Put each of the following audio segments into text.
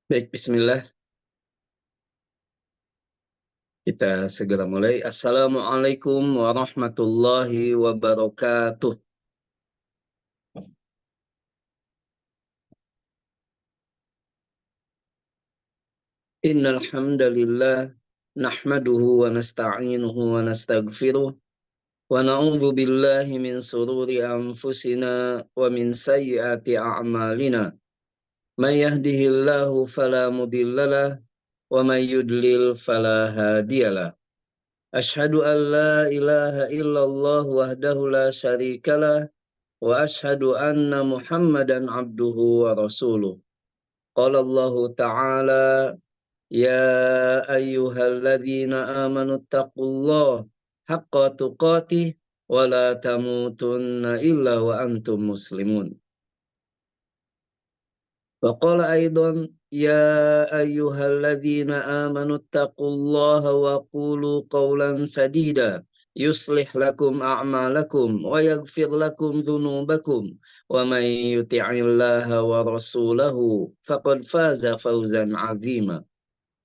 Baik, bismillah. Kita segera mulai. Assalamualaikum warahmatullahi wabarakatuh. Innal hamdalillah nahmaduhu wa nasta'inuhu wa nastaghfiruh wa na'udzu billahi min sururi anfusina wa min sayyiati a'malina. May yahdihillahu fala mudhillalah wa may yudlil fala hadiyalah. Asyhadu an la ilaha illallah wahdahu la syarikalah wa ashhadu anna Muhammadan abduhu wa rasuluh. Qala Allah Ta'ala, ya ayyuhalladzina amanu taqullaha haqqa tuqatih wa la tamutunna illa wa antum muslimun. Wa qala aidan, ya ayyuhalladzina amanu taqullaha wa qulu qawlan sadida yuslih lakum a'malakum wa yaghfir lakum dhunubakum wa man yuti'illaha wa rasulahu faqad faza fawzan 'azima.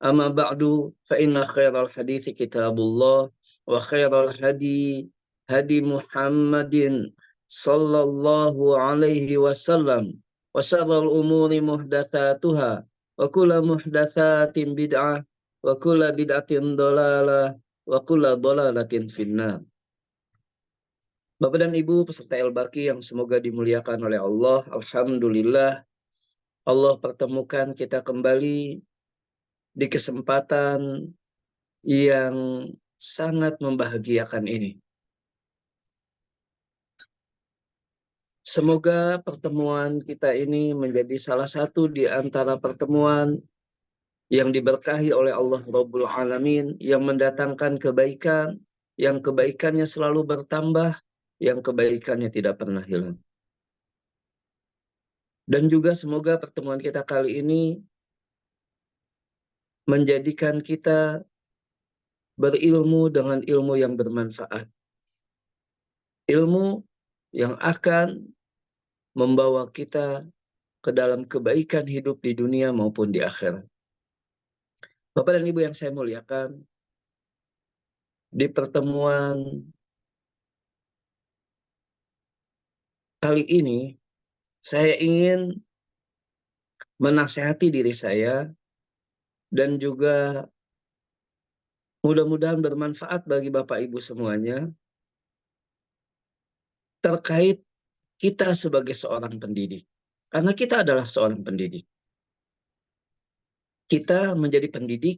Amma ba'du fa inna khairal hadithi kitabullah wa khairal hadi hadi Muhammadin sallallahu alaihi wasallam wa syarrul umuri muhdatsatuha wa kullu muhdatsatin bid'ah wa kullu bid'atin dhalalah wa kullu dhalalatin finnar. Bapak dan Ibu peserta Al-Baqi yang semoga dimuliakan oleh Allah, alhamdulillah Allah pertemukan kita kembali di kesempatan yang sangat membahagiakan ini. Semoga pertemuan kita ini menjadi salah satu di antara pertemuan yang diberkahi oleh Allah Rabbul Alamin, yang mendatangkan kebaikan, yang kebaikannya selalu bertambah, yang kebaikannya tidak pernah hilang. Dan juga semoga pertemuan kita kali ini menjadikan kita berilmu dengan ilmu yang bermanfaat. Ilmu yang akan membawa kita ke dalam kebaikan hidup di dunia maupun di akhirat. Bapak dan Ibu yang saya muliakan, di pertemuan kali ini saya ingin menasehati diri saya dan juga mudah-mudahan bermanfaat bagi Bapak Ibu semuanya terkait kita sebagai seorang pendidik. Karena kita adalah seorang pendidik. Kita menjadi pendidik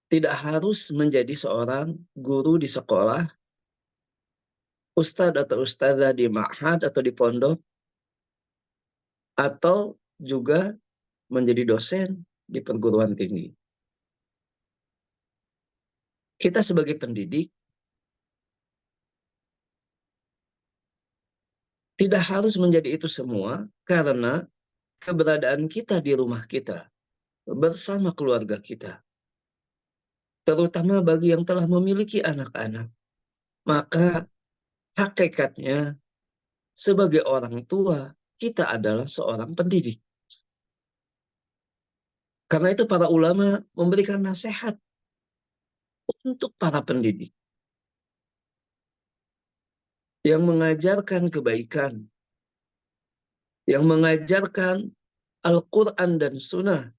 tidak harus menjadi seorang guru di sekolah, ustadz atau ustadzah di ma'had atau di pondok, atau juga menjadi dosen di perguruan tinggi. Kita sebagai pendidik tidak harus menjadi itu semua karena keberadaan kita di rumah kita, bersama keluarga kita, terutama bagi yang telah memiliki anak-anak, maka hakikatnya sebagai orang tua, kita adalah seorang pendidik. Karena itu para ulama memberikan nasihat untuk para pendidik yang mengajarkan kebaikan, yang mengajarkan Al-Quran dan Sunnah,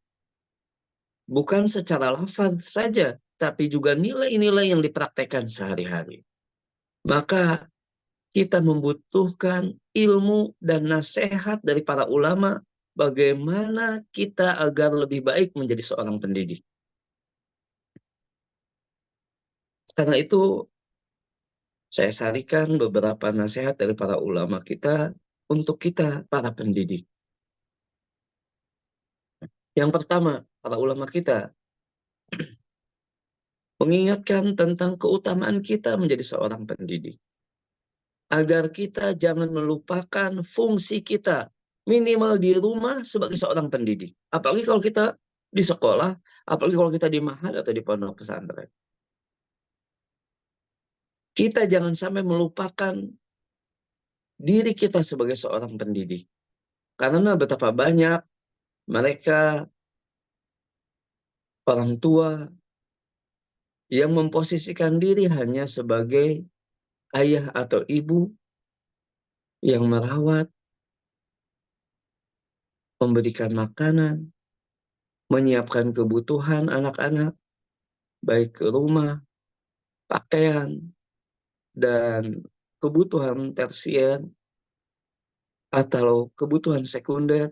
bukan secara lafaz saja, tapi juga nilai-nilai yang dipraktekkan sehari-hari. Maka kita membutuhkan ilmu dan nasihat dari para ulama bagaimana kita agar lebih baik menjadi seorang pendidik. Karena itu saya sarikan beberapa nasihat dari para ulama kita untuk kita para pendidik. Yang pertama, para ulama kita mengingatkan tentang keutamaan kita menjadi seorang pendidik. Agar kita jangan melupakan fungsi kita minimal di rumah sebagai seorang pendidik. Apalagi kalau kita di sekolah, apalagi kalau kita di ma'had atau di pondok pesantren. Kita jangan sampai melupakan diri kita sebagai seorang pendidik. Karena betapa banyak Mereka orang tua yang memposisikan diri hanya sebagai ayah atau ibu yang merawat, memberikan makanan, menyiapkan kebutuhan anak-anak, baik ke rumah, pakaian, dan kebutuhan tersier atau kebutuhan sekunder,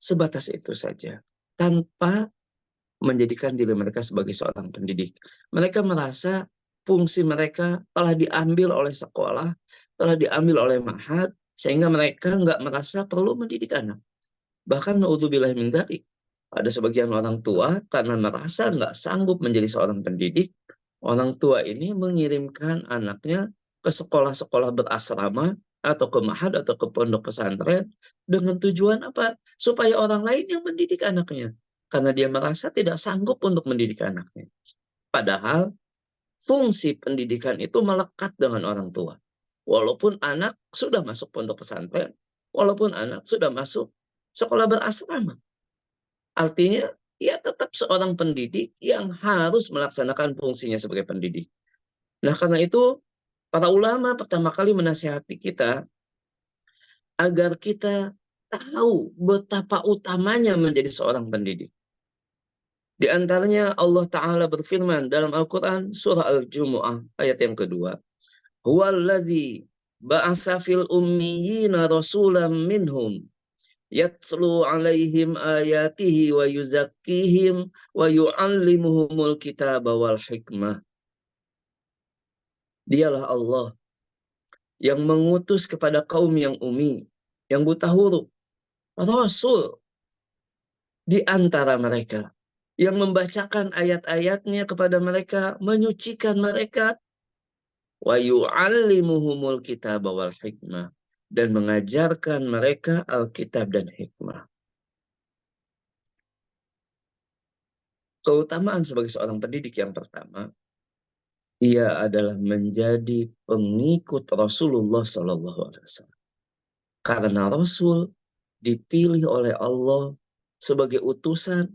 sebatas itu saja. Tanpa menjadikan diri mereka sebagai seorang pendidik. Mereka merasa fungsi mereka telah diambil oleh sekolah, telah diambil oleh ma'had, sehingga mereka nggak merasa perlu mendidik anak. Bahkan naudzubillah min dzalik, ada sebagian orang tua karena merasa nggak sanggup menjadi seorang pendidik, orang tua ini mengirimkan anaknya ke sekolah-sekolah berasrama atau ke ma'had atau ke pondok pesantren dengan tujuan apa? Supaya orang lain yang mendidik anaknya. Karena dia merasa tidak sanggup untuk mendidik anaknya. Padahal fungsi pendidikan itu melekat dengan orang tua. Walaupun anak sudah masuk pondok pesantren, walaupun anak sudah masuk sekolah berasrama. Artinya, ia tetap seorang pendidik yang harus melaksanakan fungsinya sebagai pendidik. Nah, karena itu, para ulama pertama kali menasihati kita agar kita tahu betapa utamanya menjadi seorang pendidik. Di antaranya Allah Ta'ala berfirman dalam Al-Quran surah Al-Jumu'ah ayat yang kedua. Huwaladzi ba'atha fil ummiyina rasulam minhum yatlu alaihim ayatihi wa yuzakkihim wa yu'allimuhumul kitaba wal hikmah. Dialah Allah yang mengutus kepada kaum yang ummi, yang buta huruf, Rasul di antara mereka, yang membacakan ayat-ayatnya kepada mereka, menyucikan mereka, wa yu'allimuhumul kitaba wal hikmah, dan mengajarkan mereka Alkitab dan hikmah. Keutamaan sebagai seorang pendidik yang pertama, ia adalah menjadi pengikut Rasulullah SAW. Karena Rasul dipilih oleh Allah sebagai utusan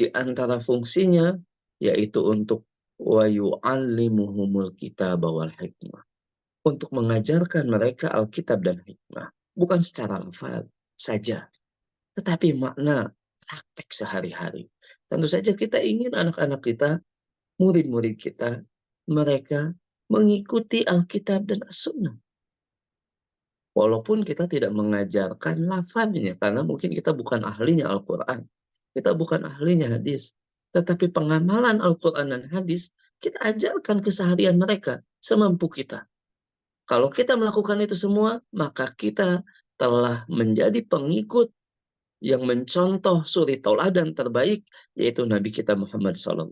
di antara fungsinya, yaitu untuk wa yu'allimuhumul kitaba wal hikmah. Untuk mengajarkan mereka Alkitab dan hikmah. Bukan secara lafaz saja, tetapi makna praktek sehari-hari. Tentu saja kita ingin anak-anak kita, murid-murid kita, mereka mengikuti Alkitab dan As-Sunnah. Walaupun kita tidak mengajarkan lafaznya, karena mungkin kita bukan ahlinya Al-Quran. Kita bukan ahlinya hadis. Tetapi pengamalan Al-Quran dan hadis, kita ajarkan keseharian mereka semampu kita. Kalau kita melakukan itu semua, maka kita telah menjadi pengikut yang mencontoh suri tauladan terbaik, yaitu Nabi kita Muhammad SAW.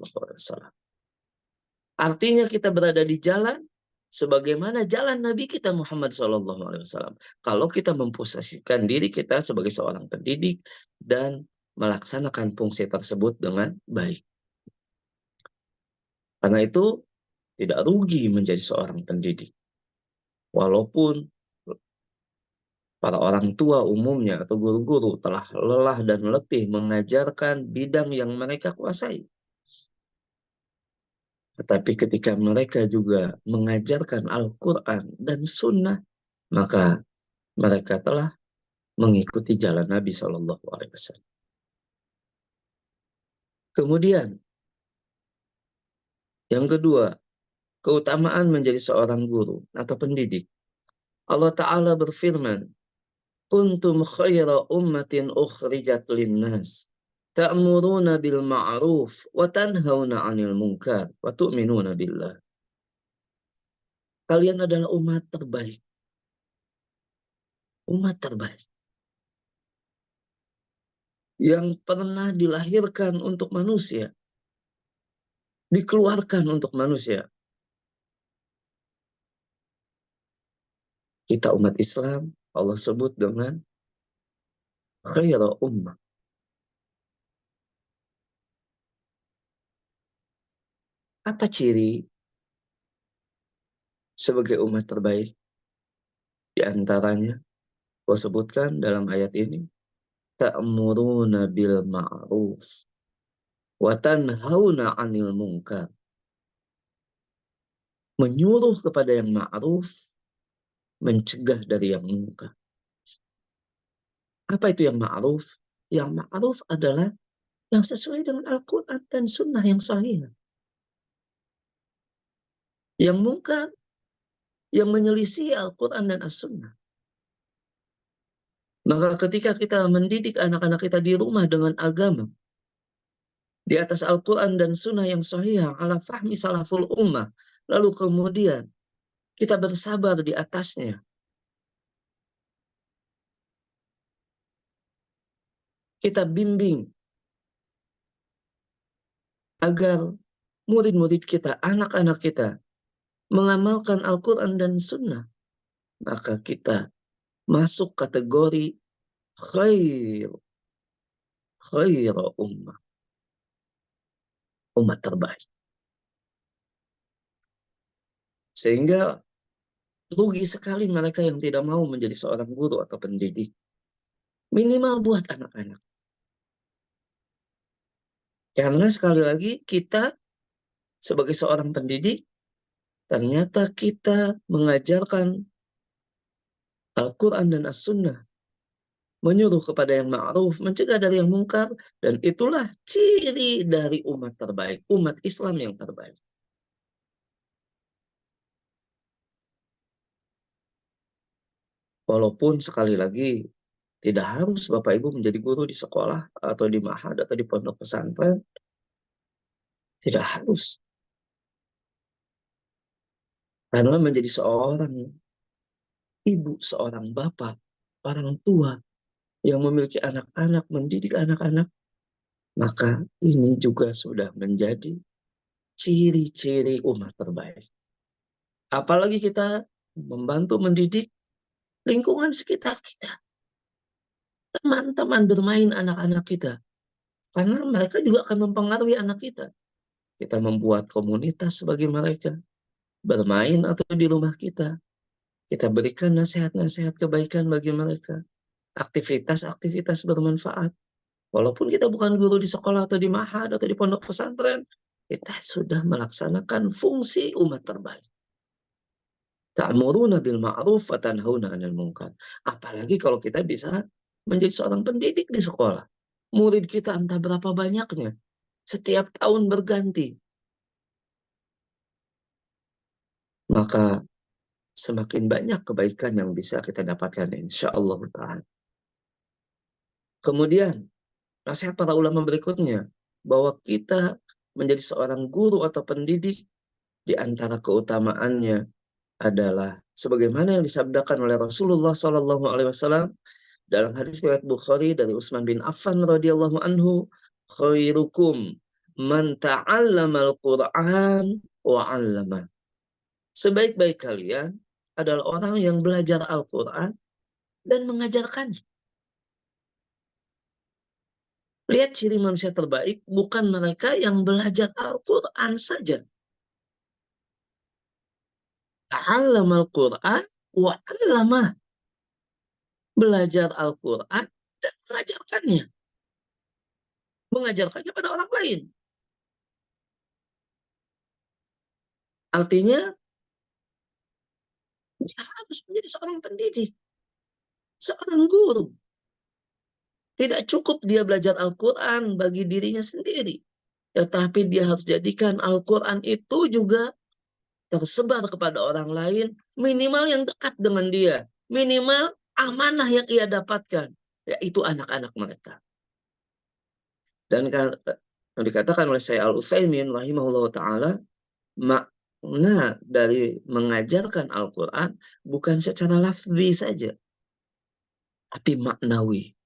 Artinya kita berada di jalan sebagaimana jalan Nabi kita Muhammad SAW. Kalau kita memposisikan diri kita sebagai seorang pendidik dan melaksanakan fungsi tersebut dengan baik. Karena itu tidak rugi menjadi seorang pendidik. Walaupun para orang tua umumnya atau guru-guru telah lelah dan letih mengajarkan bidang yang mereka kuasai. Tetapi ketika mereka juga mengajarkan Al-Quran dan Sunnah, maka mereka telah mengikuti jalan Nabi SAW. Kemudian, yang kedua, keutamaan menjadi seorang guru atau pendidik. Allah Ta'ala berfirman, kuntum khaira ummatin ukhrijat linnas ta'muruna bil ma'ruf wa tanhauna 'anil munkar wa tu'minuna billah. Kalian adalah umat terbaik. Umat terbaik yang pernah dilahirkan untuk manusia, dikeluarkan untuk manusia. Kita umat Islam, Allah sebut dengan khaira ummah. Apa ciri sebagai umat terbaik? Di antaranya, Allah sebutkan dalam ayat ini, ta'muruna bil ma'ruf wa tanhauna 'anil munkar. Menyuruh kepada yang ma'ruf, mencegah dari yang munkar. Apa itu yang ma'ruf? Yang ma'ruf adalah yang sesuai dengan Al-Quran dan Sunnah yang sahih. Yang munkar, yang menyelisih Al-Quran dan As-Sunnah. Maka ketika kita mendidik anak-anak kita di rumah dengan agama, di atas Al-Quran dan Sunnah yang sahih, ala fahmi salaful ummah, lalu kemudian kita bersabar di atasnya, kita bimbing agar murid-murid kita, anak-anak kita, mengamalkan Al-Quran dan Sunnah, maka kita masuk kategori khair, khair ummah, umat terbaik. Sehingga rugi sekali mereka yang tidak mau menjadi seorang guru atau pendidik. Minimal buat anak-anak. Karena sekali lagi kita sebagai seorang pendidik, ternyata kita mengajarkan Al-Quran dan As-Sunnah, menyuruh kepada yang ma'ruf, mencegah dari yang mungkar, dan itulah ciri dari umat terbaik, umat Islam yang terbaik. Walaupun sekali lagi, tidak harus Bapak Ibu menjadi guru di sekolah, atau di ma'had, atau di pondok pesantren. Tidak harus. Karena menjadi seorang ibu, seorang bapak, orang tua yang memiliki anak-anak, mendidik anak-anak, maka ini juga sudah menjadi ciri-ciri umat terbaik. Apalagi kita membantu mendidik lingkungan sekitar kita. Teman-teman bermain anak-anak kita. Karena mereka juga akan mempengaruhi anak kita. Kita membuat komunitas bagi mereka. Bermain atau di rumah kita. Kita berikan nasihat-nasihat kebaikan bagi mereka. Aktivitas-aktivitas bermanfaat. Walaupun kita bukan guru di sekolah atau di ma'had atau di pondok pesantren, kita sudah melaksanakan fungsi umat terbaik. Ta'muruna bil ma'ruf wa tanhauna 'anil munkar. Apalagi kalau kita bisa menjadi seorang pendidik di sekolah. Murid kita entah berapa banyaknya. Setiap tahun berganti. Maka semakin banyak kebaikan yang bisa kita dapatkan insyaallah ta'ala. Kemudian nasihat para ulama berikutnya, bahwa kita menjadi seorang guru atau pendidik, di antara keutamaannya adalah sebagaimana yang disabdakan oleh Rasulullah SAW dalam hadis riwayat Bukhari dari Utsman bin Affan radhiyallahu anhu, khairukum man ta'allamal Qur'an wa 'allama. Sebaik-baik kalian adalah orang yang belajar Al-Qur'an dan mengajarkannya. Lihat ciri manusia terbaik, bukan mereka yang belajar Al-Quran saja. Ta'allamal Quran wa 'allama. Belajar Al-Quran dan mengajarkannya. Mengajarkannya pada orang lain. Artinya, dia harus menjadi seorang pendidik. Seorang guru. Tidak cukup dia belajar Al-Quran bagi dirinya sendiri. Tetapi dia harus jadikan Al-Quran itu juga tersebar kepada orang lain, minimal yang dekat dengan dia, minimal amanah yang ia dapatkan, yaitu anak-anak mereka. Dan yang dikatakan oleh Syekh Al-Utsaimin rahimahullah ta'ala, makna dari mengajarkan Al-Quran bukan secara lafzi saja, tapi maknawi.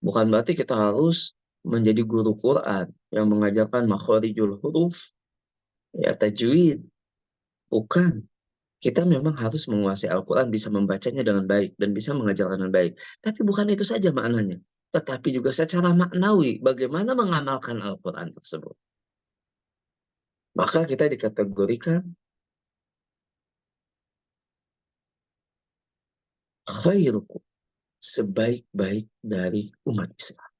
Bukan berarti kita harus menjadi guru Quran yang mengajarkan makharijul huruf, ya tajwid. Bukan. Kita memang harus menguasai Al-Quran, bisa membacanya dengan baik, dan bisa mengajarkan dengan baik. Tapi bukan itu saja maknanya. Tetapi juga secara maknawi, bagaimana mengamalkan Al-Quran tersebut. Maka kita dikategorikan khairukum. sebaik-baik dari umat Islam.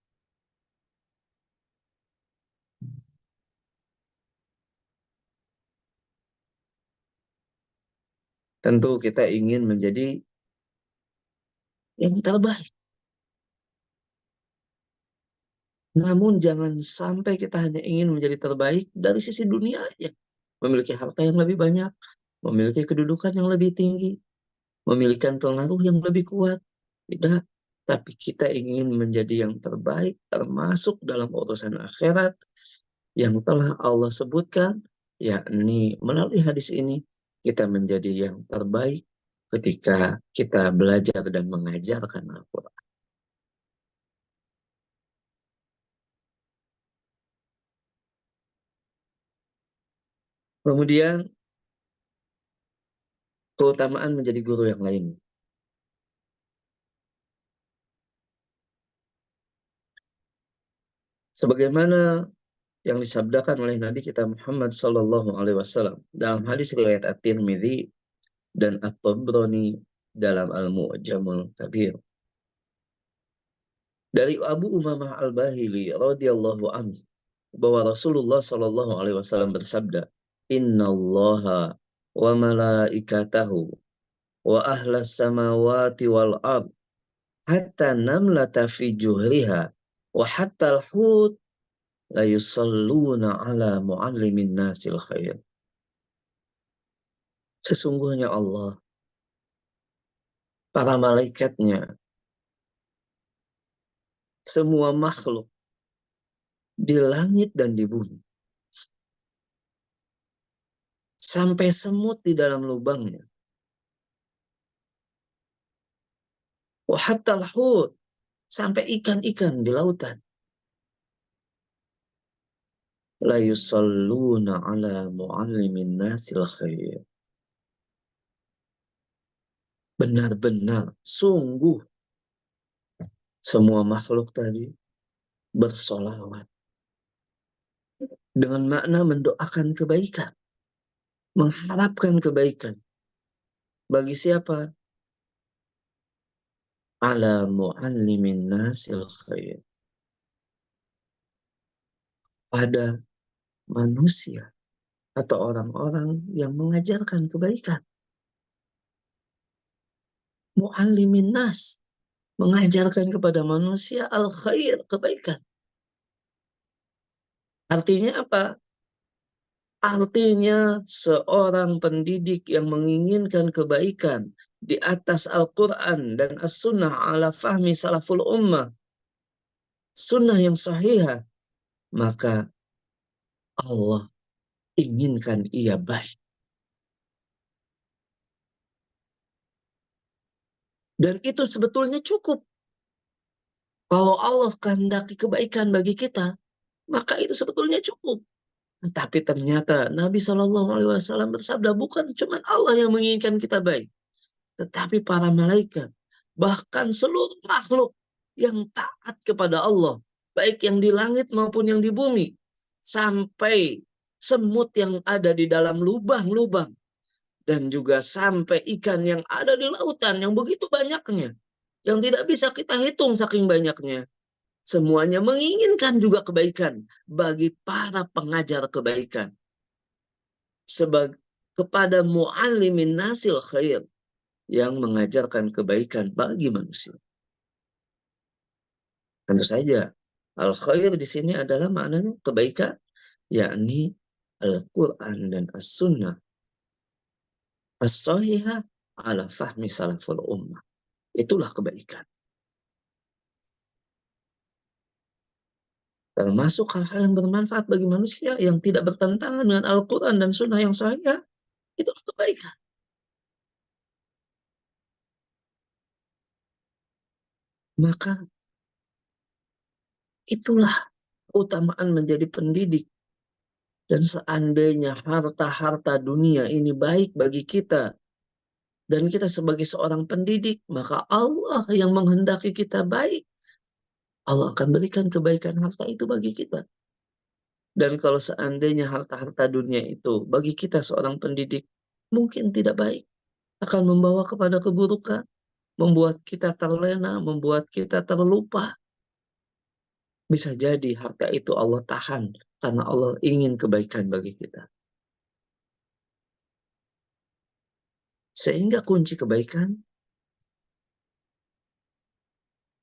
Tentu kita ingin menjadi yang terbaik. Namun jangan sampai kita hanya ingin menjadi terbaik dari sisi dunia aja. Memiliki harta yang lebih banyak, memiliki kedudukan yang lebih tinggi, memiliki pengaruh yang lebih kuat. Tidak, tapi kita ingin menjadi yang terbaik termasuk dalam urusan akhirat yang telah Allah sebutkan, yakni melalui hadis ini kita menjadi yang terbaik ketika kita belajar dan mengajarkan Al-Quran. Kemudian keutamaan menjadi guru yang lain. Sebagaimana yang disabdakan oleh Nabi kita Muhammad Sallallahu Alaihi Wasallam dalam hadis riwayat At-Tirmidzi dan At-Tabrani dalam Al-Mu'jamul Kabir. Dari Abu Umamah Al-Bahili radhiyallahu anhu bahwa Rasulullah Sallallahu Alaihi Wasallam bersabda, Inna Allaha wa malaikatahu wa ahlas samawati wal ard hatta namlata fi juhriha wa hatta al-hut la yusalluna ala muallimin nasil khair. Sesungguhnya Allah, para malaikatnya, semua makhluk di langit dan di bumi, sampai semut di dalam lubangnya, wa hatta al-hut, sampai ikan-ikan di lautan, la yusalluna ala muallimin nasil khair. Benar-benar, sungguh, semua makhluk tadi bersolawat dengan makna mendoakan kebaikan, mengharapkan kebaikan. Bagi siapa? Ala muallimin nasil khair. Pada manusia atau orang-orang yang mengajarkan kebaikan. Muallimin nas, mengajarkan kepada manusia al-khair, kebaikan. Artinya apa? Artinya seorang pendidik yang menginginkan kebaikan di atas Al-Quran dan As-Sunnah ala fahmi salaful ummah, sunnah yang sahihah, maka Allah inginkan ia baik. Dan itu sebetulnya cukup. Kalau Allah kehendaki kebaikan bagi kita, maka itu sebetulnya cukup. Tapi ternyata Nabi Shallallahu Alaihi Wasallam bersabda, bukan cuma Allah yang menginginkan kita baik, tetapi para malaikat, bahkan seluruh makhluk yang taat kepada Allah, baik yang di langit maupun yang di bumi, sampai semut yang ada di dalam lubang-lubang, dan juga sampai ikan yang ada di lautan yang begitu banyaknya, yang tidak bisa kita hitung saking banyaknya. Semuanya menginginkan juga kebaikan bagi para pengajar kebaikan. Kepada muallimin nasil khair, yang mengajarkan kebaikan bagi manusia. Tentu saja, al-khair di sini adalah maknanya kebaikan, yakni Al-Quran dan As-Sunnah as-sahihah ala fahmi salaful ummah. Itulah kebaikan. Termasuk hal-hal yang bermanfaat bagi manusia yang tidak bertentangan dengan Al-Quran dan Sunnah yang sahih, itu kebaikan. Maka itulah keutamaan menjadi pendidik. Dan seandainya harta-harta dunia ini baik bagi kita, dan kita sebagai seorang pendidik, maka Allah yang menghendaki kita baik, Allah akan berikan kebaikan harta itu bagi kita. Dan kalau seandainya harta-harta dunia itu bagi kita seorang pendidik mungkin tidak baik, akan membawa kepada keburukan, membuat kita terlena, membuat kita terlupa. Bisa jadi harta itu Allah tahan karena Allah ingin kebaikan bagi kita. Sehingga kunci kebaikan,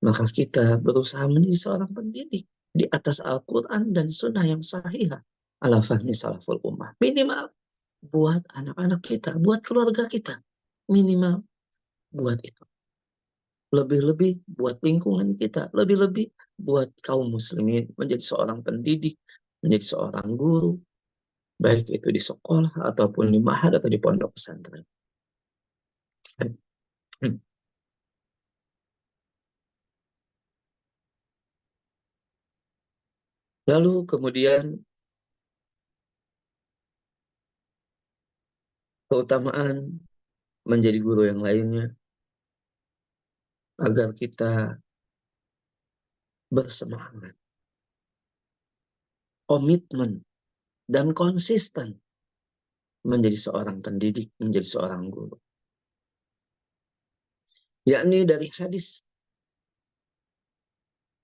maka kita berusaha menjadi seorang pendidik di atas Al-Quran dan Sunnah yang sahih ala fahmi salaful ummah. Minimal buat anak-anak kita, buat keluarga kita. Minimal buat itu. Lebih-lebih buat lingkungan kita. Lebih-lebih buat kaum muslimin menjadi seorang pendidik, menjadi seorang guru. Baik itu di sekolah, ataupun di ma'had, atau di pondok pesantren. Lalu kemudian keutamaan menjadi guru yang lainnya, agar kita bersemangat, komitmen, dan konsisten menjadi seorang pendidik, menjadi seorang guru. Yakni dari hadis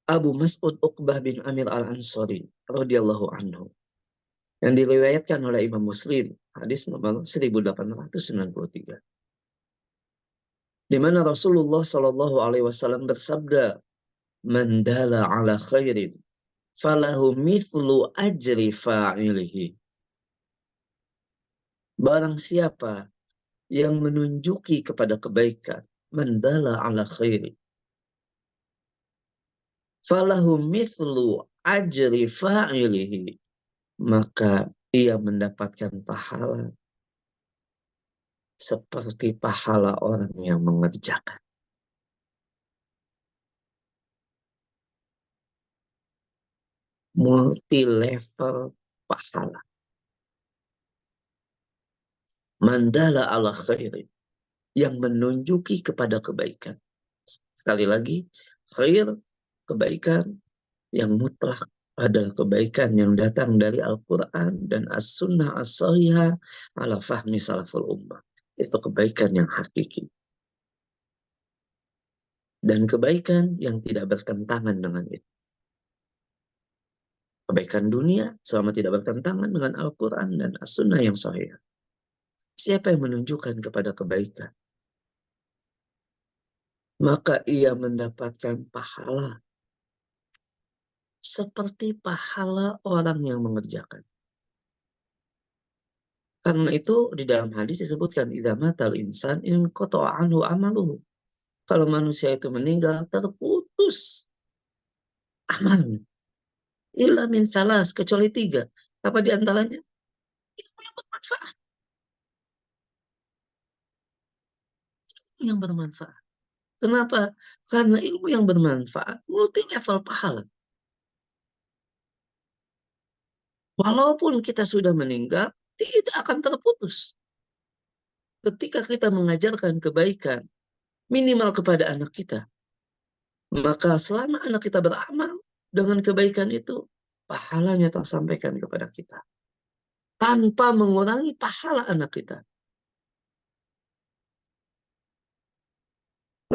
Abu Mas'ud Uqbah bin Amir al-Ansari radhiyallahu anhu, yang diriwayatkan oleh Imam Muslim, hadis nomor 1893. Di mana Rasulullah Shallallahu alaihi wasallam bersabda, "Man dala ala khairin falahu mithlu ajri fa'ilihi." Barang siapa yang menunjuki kepada kebaikan, mendala ala khairi, falahu mithlu ajri fa'ilihi, maka ia mendapatkan pahala seperti pahala orang yang mengerjakan. Multi level pahala. Mandala ala khairi, yang menunjuki kepada kebaikan. Sekali lagi, khair, kebaikan yang mutlak adalah kebaikan yang datang dari Al-Quran dan As-Sunnah As-Sahihah ala fahmi salaful ummah. Itu kebaikan yang hakiki. Dan kebaikan yang tidak bertentangan dengan itu. Kebaikan dunia selama tidak bertentangan dengan Al-Quran dan As-Sunnah yang sahih. Siapa yang menunjukkan kepada kebaikan, maka ia mendapatkan pahala seperti pahala orang yang mengerjakan. Karena itu di dalam hadis disebutkan, idza matal insan in qata'a anhu amaluhu. Kalau manusia itu meninggal, terputus amalnya. Illa min salas, kecuali 3. Apa di antaranya? Ilmu yang bermanfaat. Yang bermanfaat. Kenapa? Karena ilmu yang bermanfaat multi level pahala. Walaupun kita sudah meninggal, tidak akan terputus. Ketika kita mengajarkan kebaikan, minimal kepada anak kita, maka selama anak kita beramal dengan kebaikan itu, pahalanya tersampaikan kepada kita. Tanpa mengurangi pahala anak kita.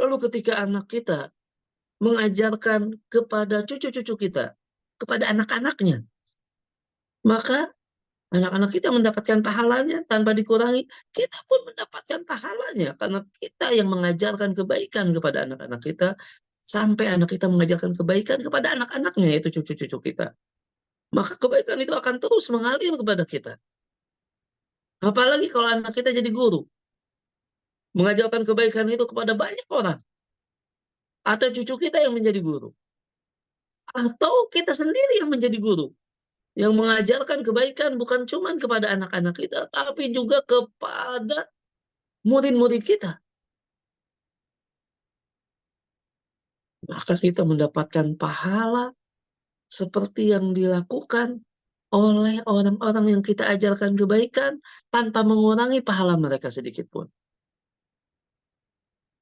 Lalu ketika anak kita mengajarkan kepada cucu-cucu kita, kepada anak-anaknya, maka anak-anak kita mendapatkan pahalanya tanpa dikurangi. Kita pun mendapatkan pahalanya karena kita yang mengajarkan kebaikan kepada anak-anak kita, sampai anak kita mengajarkan kebaikan kepada anak-anaknya, yaitu cucu-cucu kita. Maka kebaikan itu akan terus mengalir kepada kita. Apalagi kalau anak kita jadi guru, mengajarkan kebaikan itu kepada banyak orang. Atau cucu kita yang menjadi guru. Atau kita sendiri yang menjadi guru. Yang mengajarkan kebaikan bukan cuma kepada anak-anak kita, tapi juga kepada murid-murid kita. Maka kita mendapatkan pahala seperti yang dilakukan oleh orang-orang yang kita ajarkan kebaikan tanpa mengurangi pahala mereka sedikit pun.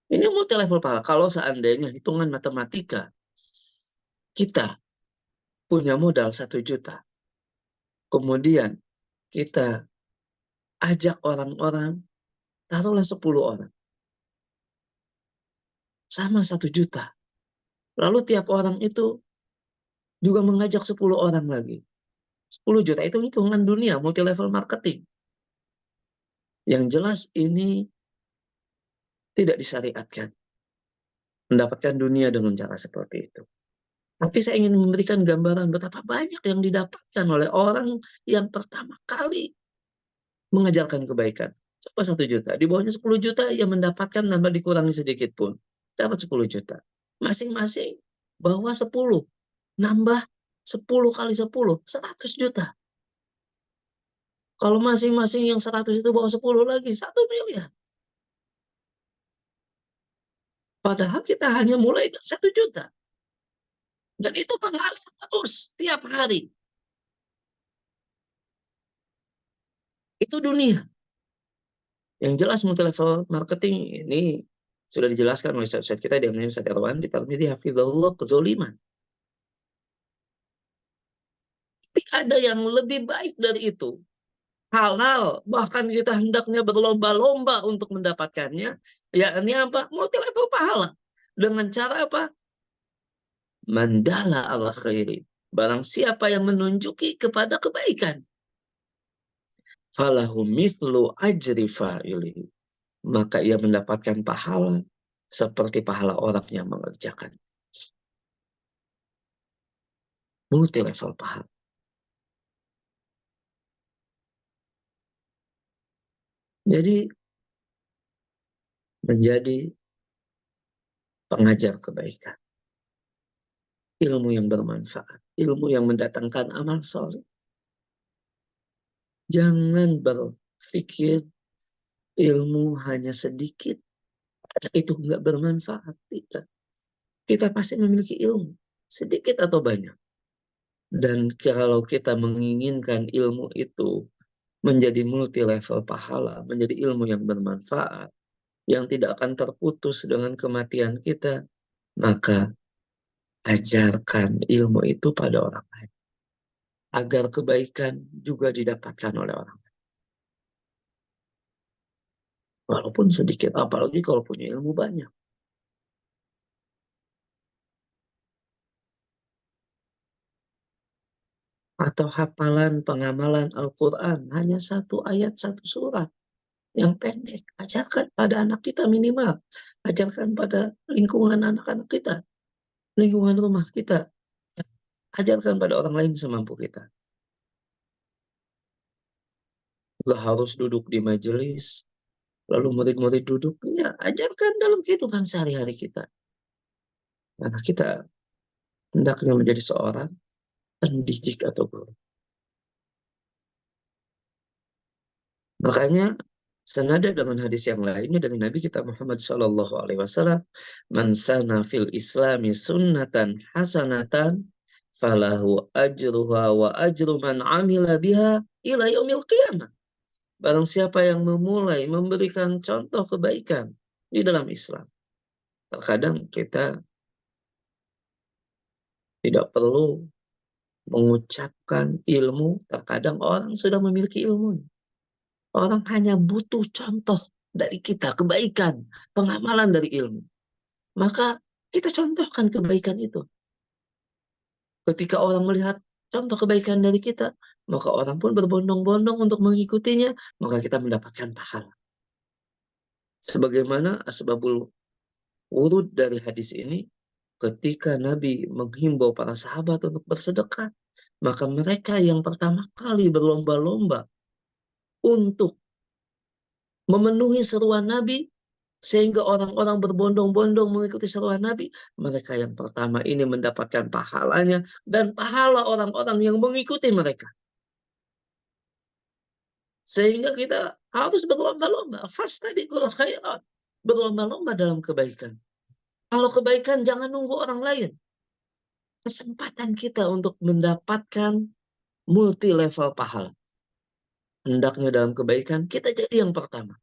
Ini multi level pahala. Kalau seandainya hitungan matematika, kita punya modal 1 juta. Kemudian kita ajak orang-orang, taruhlah 10 orang. sama 1 juta. Lalu tiap orang itu juga mengajak 10 orang lagi. 10 juta itu hitungan dunia, multi level marketing. Yang jelas ini tidak disyariatkan. Mendapatkan dunia dengan cara seperti itu. Tapi saya ingin memberikan gambaran betapa banyak yang didapatkan oleh orang yang pertama kali mengajarkan kebaikan. Coba 1 juta. Di bawahnya 10 juta yang mendapatkan nambah dikurangi sedikit pun. Dapat 10 juta. Masing-masing bawa 10. Nambah 10 kali 10. 100 juta. Kalau masing-masing yang 100 itu bawa 10 lagi. 1 miliar. Padahal kita hanya mulai dari 1 juta. Dan itu mengalir terus tiap hari. Itu dunia. Yang jelas multi level marketing ini sudah dijelaskan oleh Ustaz kita di namanya Ustaz Erwan di Tarmidhi Hafizahullah kezaliman. Tapi ada yang lebih baik dari itu. Halal, bahkan kita hendaknya berlomba-lomba untuk mendapatkannya. Yakni apa? Multi level pahala. Dengan cara apa? Mandala ala khairi. Barang siapa yang menunjuki kepada kebaikan. Falahu mithlu ajri fa'ilihi. Maka ia mendapatkan pahala seperti pahala orang yang mengerjakan. Multi level pahala. Jadi menjadi pengajar kebaikan. Ilmu yang bermanfaat. Ilmu yang mendatangkan amal soleh. Jangan berpikir ilmu hanya sedikit. Itu nggak bermanfaat. Tidak. Kita pasti memiliki ilmu. Sedikit atau banyak. Dan kalau kita menginginkan ilmu itu menjadi multi level pahala. Menjadi ilmu yang bermanfaat. Yang tidak akan terputus dengan kematian kita. Maka ajarkan ilmu itu pada orang lain. Agar kebaikan juga didapatkan oleh orang lain. Walaupun sedikit, apalagi kalau punya ilmu banyak. Atau hafalan pengamalan Al-Quran. Hanya 1 ayat, 1 surat. Yang pendek. Ajarkan pada anak kita minimal. Ajarkan pada lingkungan anak-anak kita. Lingkungan rumah kita. Ajarkan pada orang lain semampu kita. Gak harus duduk di majelis. Lalu murid-murid duduk. Ya, ajarkan dalam kehidupan sehari-hari kita. Karena kita hendaknya menjadi seorang pendidik atau guru. Makanya senada dengan hadis yang lainnya dari Nabi kita Muhammad Shallallahu Alaihi Wasallam, "Man sana fil Islami sunnatan hasanatan, falahu ajruha wa ajru man amila biha ila yaumil qiyamah." Barang siapa yang memulai memberikan contoh kebaikan di dalam Islam. Terkadang kita tidak perlu mengucapkan ilmu, terkadang orang sudah memiliki ilmu. Orang hanya butuh contoh dari kita, kebaikan, pengamalan dari ilmu. Maka kita contohkan kebaikan itu. Ketika orang melihat contoh kebaikan dari kita, maka orang pun berbondong-bondong untuk mengikutinya, maka kita mendapatkan pahala. Sebagaimana asbabul wurud dari hadis ini, ketika Nabi menghimbau para sahabat untuk bersedekah, maka mereka yang pertama kali berlomba-lomba untuk memenuhi seruan Nabi, sehingga orang-orang berbondong-bondong mengikuti seruan Nabi. Mereka yang pertama ini mendapatkan pahalanya dan pahala orang-orang yang mengikuti mereka. Sehingga kita harus berlomba-lomba. Fastabiqul khairat. Berlomba-lomba dalam kebaikan. Kalau kebaikan jangan nunggu orang lain. Kesempatan kita untuk mendapatkan multi level pahala. Hendaknya dalam kebaikan kita jadi yang pertama.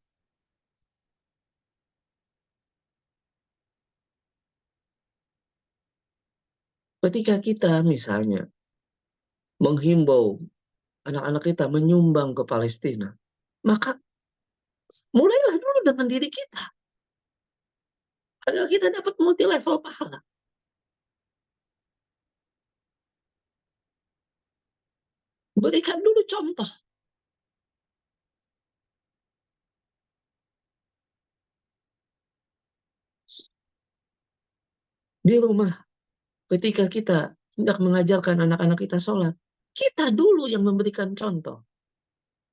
Ketika kita misalnya menghimbau anak-anak kita menyumbang ke Palestina, maka mulailah dulu dengan diri kita. agar kita dapat multi level pahala. Berikan dulu contoh. Di rumah, ketika kita hendak mengajarkan anak-anak kita sholat, kita dulu yang memberikan contoh.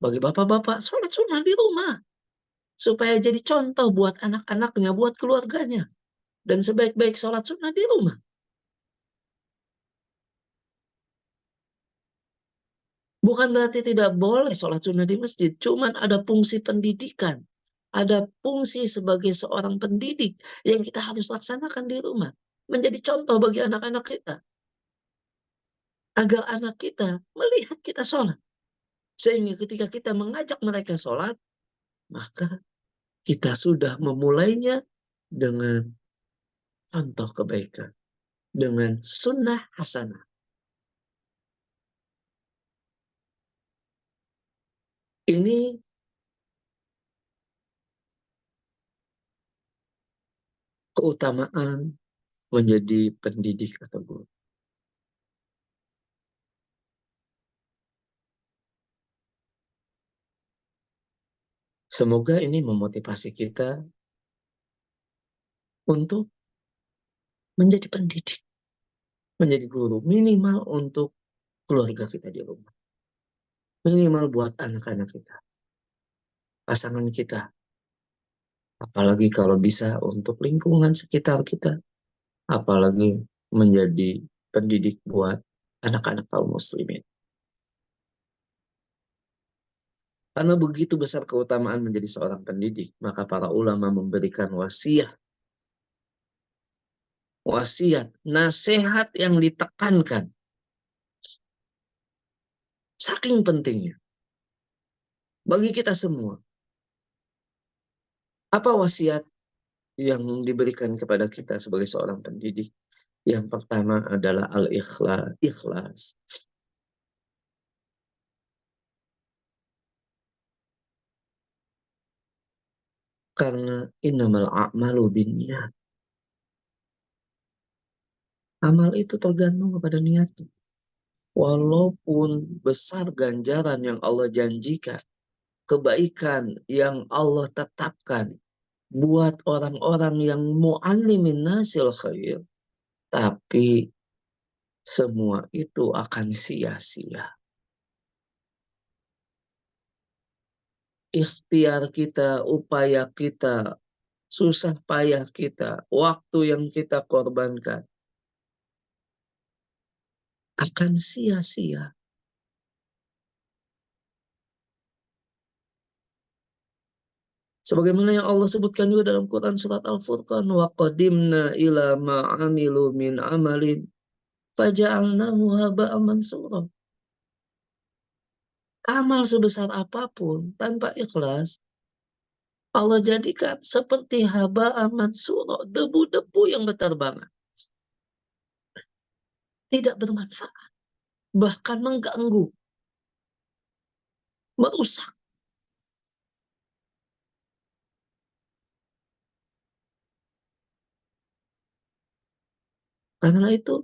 Bagi bapak-bapak, sholat sunnah di rumah. Supaya jadi contoh buat anak-anaknya, buat keluarganya. Dan sebaik-baik sholat sunnah di rumah. Bukan berarti tidak boleh sholat sunnah di masjid. Cuman ada fungsi pendidikan. Ada fungsi sebagai seorang pendidik yang kita harus laksanakan di rumah. Menjadi contoh bagi anak-anak kita. Agar anak kita melihat kita sholat. Sehingga ketika kita mengajak mereka sholat, maka kita sudah memulainya dengan contoh kebaikan. Dengan sunnah hasanah. Ini keutamaan menjadi pendidik atau guru. Semoga ini memotivasi kita untuk menjadi pendidik, menjadi guru, minimal untuk keluarga kita di rumah. Minimal buat anak-anak kita, pasangan kita. Apalagi kalau bisa untuk lingkungan sekitar kita. Apalagi menjadi pendidik buat anak-anak kaum muslimin. Karena begitu besar keutamaan menjadi seorang pendidik, maka para ulama memberikan wasiat, nasihat yang ditekankan. Saking pentingnya. Bagi kita semua. Apa wasiat yang diberikan kepada kita sebagai seorang pendidik? Yang pertama adalah ikhlas. Karena innamal a'malu binniyat. Amal itu tergantung kepada niat. Walaupun besar ganjaran yang Allah janjikan, kebaikan yang Allah tetapkan buat orang-orang yang mu'allimin nasil khair, tapi semua itu akan sia-sia. Ikhtiar kita, upaya kita, susah payah kita, waktu yang kita korbankan akan sia-sia. Sebagaimana yang Allah sebutkan juga dalam Quran surat Al-Furqan, wa qadimna ila ma 'amilu min amalin faja'alnahu haba'an mansura. Amal sebesar apapun tanpa ikhlas, Allah jadikan seperti haba'an mansura, debu-debu yang berterbangan. Tidak bermanfaat, bahkan mengganggu, merusak. Karena itu,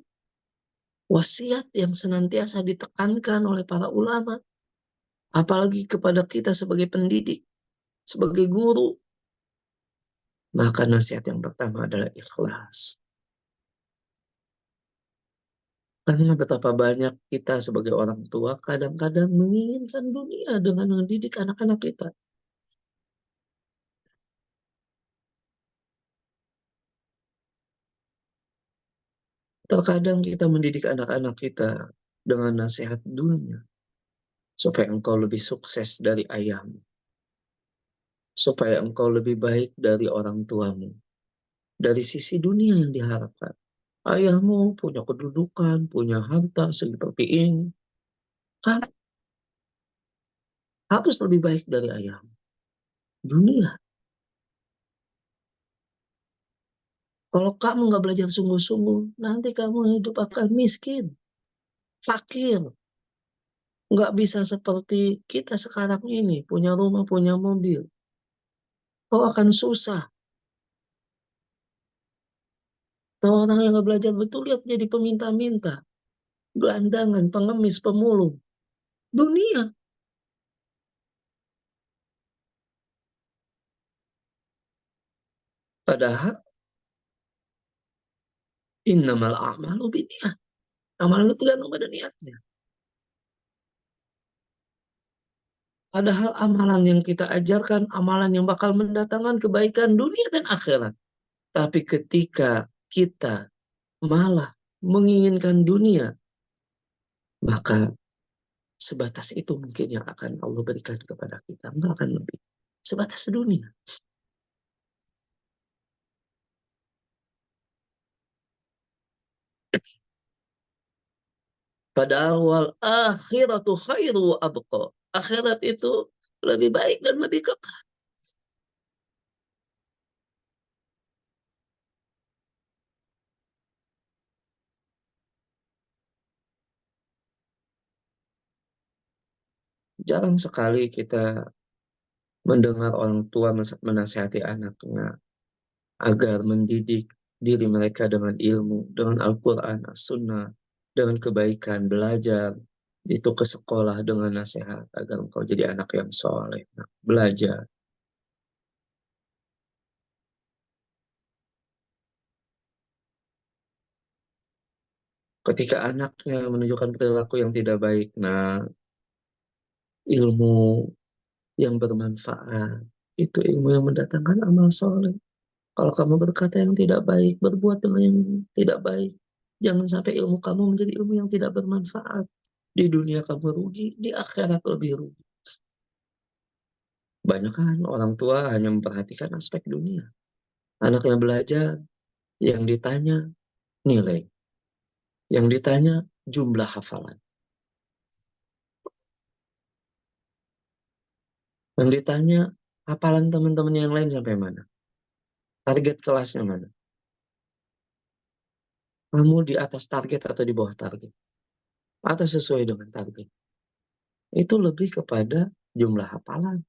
wasiat yang senantiasa ditekankan oleh para ulama, apalagi kepada kita sebagai pendidik, sebagai guru, maka nasihat yang pertama adalah ikhlas. Karena betapa banyak kita sebagai orang tua kadang-kadang menginginkan dunia dengan mendidik anak-anak kita. Terkadang kita mendidik anak-anak kita dengan nasihat dunia. Supaya engkau lebih sukses dari ayahmu. Supaya engkau lebih baik dari orang tuamu. Dari sisi dunia yang diharapkan. Ayahmu punya kedudukan, punya harta seperti ini. Kan harus lebih baik dari ayahmu. Dunia. Kalau kamu nggak belajar sungguh-sungguh, nanti kamu hidup akan miskin. Fakir. Nggak bisa seperti kita sekarang ini. Punya rumah, punya mobil. Kau akan susah. Tahu orang yang nggak belajar betul, lihat jadi peminta-minta, gelandangan, pengemis, pemulung. Dunia. Padahal innamal a'malu binniyat. Amal itu tergantung pada niatnya. Padahal amalan yang kita ajarkan, amalan yang bakal mendatangkan kebaikan dunia dan akhirat. Tapi ketika kita malah menginginkan dunia, maka sebatas itu mungkin yang akan Allah berikan kepada kita. Nggak akan lebih. Sebatas dunia. Padahal wal akhiratu khairu wa abqa. Akhirat itu lebih baik dan lebih kekal. Jarang sekali kita mendengar orang tua menasihati anaknya agar mendidik diri mereka dengan ilmu, dengan Al-Quran, As-Sunnah, dengan kebaikan, belajar, itu ke sekolah dengan nasihat agar engkau jadi anak yang soleh, belajar. Ketika anaknya menunjukkan perilaku yang tidak baik, nah ilmu yang bermanfaat, itu ilmu yang mendatangkan amal soleh. Kalau kamu berkata yang tidak baik, berbuat dengan yang tidak baik, jangan sampai ilmu kamu menjadi ilmu yang tidak bermanfaat. Di dunia kamu rugi, di akhirat lebih rugi. Banyak kan orang tua hanya memperhatikan aspek dunia. Anaknya belajar, yang ditanya nilai, yang ditanya jumlah hafalan, yang ditanya hafalan teman-teman yang lain sampai mana, target kelasnya mana, kamu di atas target atau di bawah target, atau sesuai dengan target. Itu lebih kepada jumlah hafalan,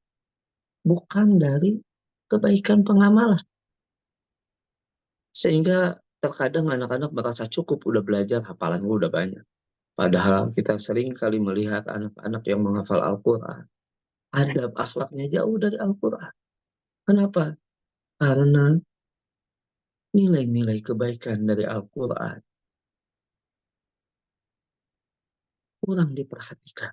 bukan dari kebaikan pengamalan. Sehingga terkadang anak-anak merasa cukup udah belajar, hafalan gue udah banyak. Padahal kita sering kali melihat anak-anak yang menghafal Al-Quran, adab akhlaknya jauh dari Al-Quran. Kenapa? Karena nilai-nilai kebaikan dari Al-Quran kurang diperhatikan.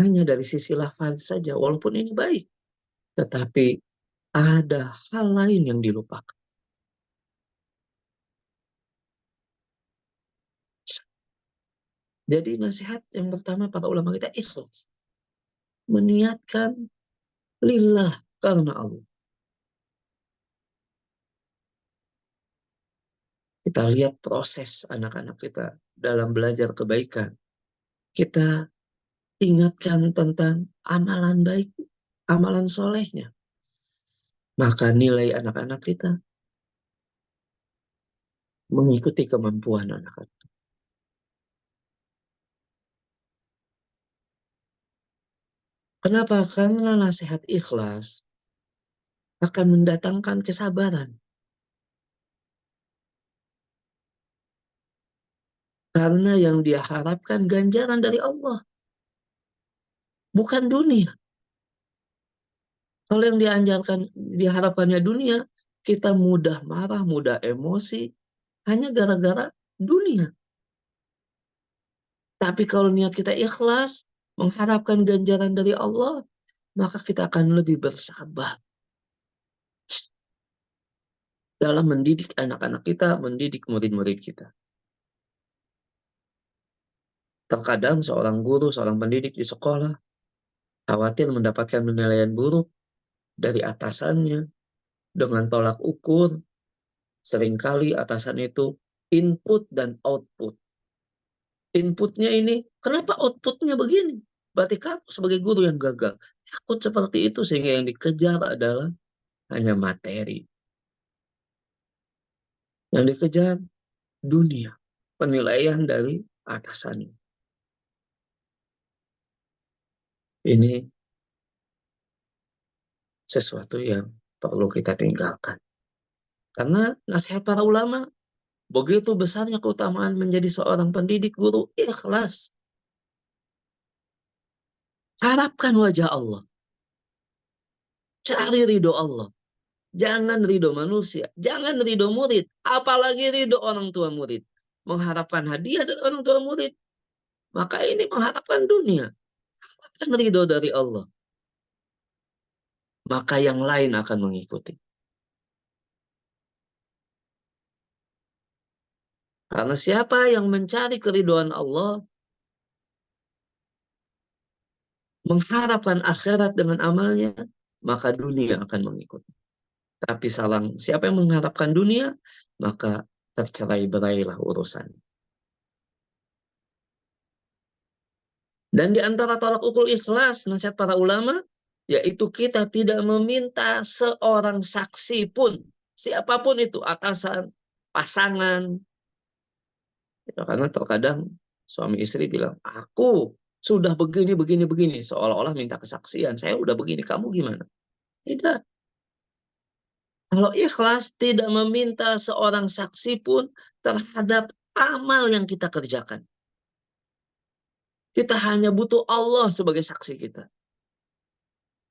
Hanya dari sisi lafaz saja, walaupun ini baik. Tetapi ada hal lain yang dilupakan. Jadi nasihat yang pertama para ulama kita ikhlas. Meniatkan lillah karena Allah. Kita lihat proses anak-anak kita dalam belajar kebaikan. Kita ingatkan tentang amalan baik, amalan solehnya. Maka nilai anak-anak kita mengikuti kemampuan anak-anak. Kenapa? Karena nasihat ikhlas akan mendatangkan kesabaran. Karena yang dia harapkan ganjaran dari Allah, bukan dunia. Kalau yang diharapkannya dunia, kita mudah marah, mudah emosi, hanya gara-gara dunia. Tapi kalau niat kita ikhlas, mengharapkan ganjaran dari Allah, maka kita akan lebih bersabar dalam mendidik anak-anak kita, mendidik murid-murid kita. Terkadang seorang guru, seorang pendidik di sekolah, khawatir mendapatkan penilaian buruk dari atasannya dengan tolak ukur. Seringkali atasan itu input dan output. Inputnya ini, kenapa outputnya begini? Berarti kamu sebagai guru yang gagal. Takut seperti itu sehingga yang dikejar adalah hanya materi. Yang dikejar dunia. Penilaian dari atasannya. Ini sesuatu yang perlu kita tinggalkan. Karena nasihat para ulama Begitu besarnya keutamaan menjadi seorang pendidik guru, ikhlas. Harapkan wajah Allah. Cari ridho Allah. Jangan ridho manusia. Jangan ridho murid. Apalagi ridho orang tua murid. Mengharapkan hadiah dari orang tua murid. Maka ini mengharapkan dunia. Harapkan ridho dari Allah. Maka yang lain akan mengikuti. Karena siapa yang mencari keridhaan Allah, mengharapkan akhirat dengan amalnya, maka dunia akan mengikuti. Tapi siapa yang mengharapkan dunia, maka tercerai-berailah urusan. Dan di antara tolak ukur ikhlas, nasihat para ulama, yaitu kita tidak meminta seorang saksi pun, siapapun itu, atasan, pasangan. Ya, karena terkadang suami istri bilang, aku sudah begini, begini, begini. Seolah-olah minta kesaksian. Saya udah begini, kamu gimana? Tidak. Kalau ikhlas tidak meminta seorang saksi pun terhadap amal yang kita kerjakan. Kita hanya butuh Allah sebagai saksi kita.